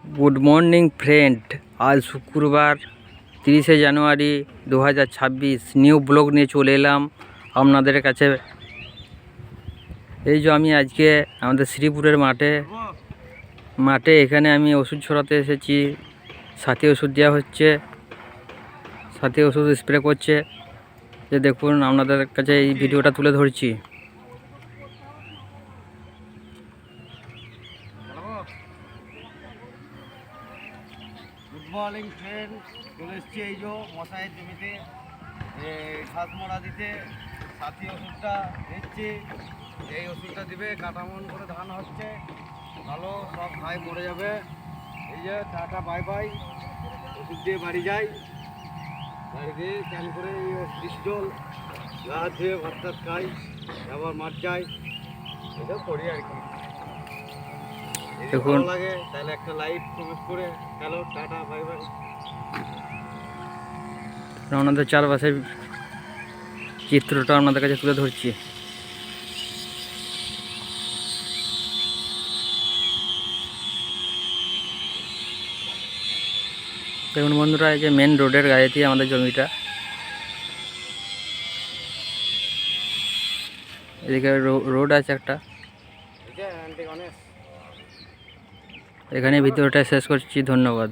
Good morning friend, আজ শুক্রবার 30শে জানুয়ারি 2026 new blog নিয়ে চলে এলাম আপনাদের কাছে। এই যে আমি আজকে আমাদের শ্রীপুরের মাঠে এখানে আমি ওষুধ ছড়াতে এসেছি। সাথে ওষুধ দেওয়া হচ্ছে, সাথে ওষুধ স্প্রে করছে। যে দেখুন, আপনাদের কাছে এই ভিডিওটা তুলে ধরছি। গুড মর্নিং ফ্রেন্ড, চলে এসছি এই যে মশাইয়ের জমিতে ঘাস মরা দিতে। সাথী ওষুধটা দিচ্ছি, এই ওষুধটা দিবে। কাটামন করে ধান হচ্ছে, ভালো সব খাই মরে যাবে। এই যে টাটা বাই বাই, ওষুধ দিয়ে বাড়ি যাই, বাড়ি দিয়ে চান করে ডিশ জল গা ধুয়ে ভাত টাত খাই, আবার মাঠ যাই। এটা করি আর কি। দেখুন, ভালো লাগে তাহলে একটা লাইভ কমেন্ট করে হ্যালো টাটা বাই বাই। আপনাদের চারপাশের চিত্রটা আপনাদের কাছে তুলে ধরছি। দেখুন বন্ধুরা, এই যে মেন রোডের গায়েতেই আমাদের জমিটা। এদিকে রোড আছে একটা। এখানে ভিডিওটা শেষ করছি, ধন্যবাদ।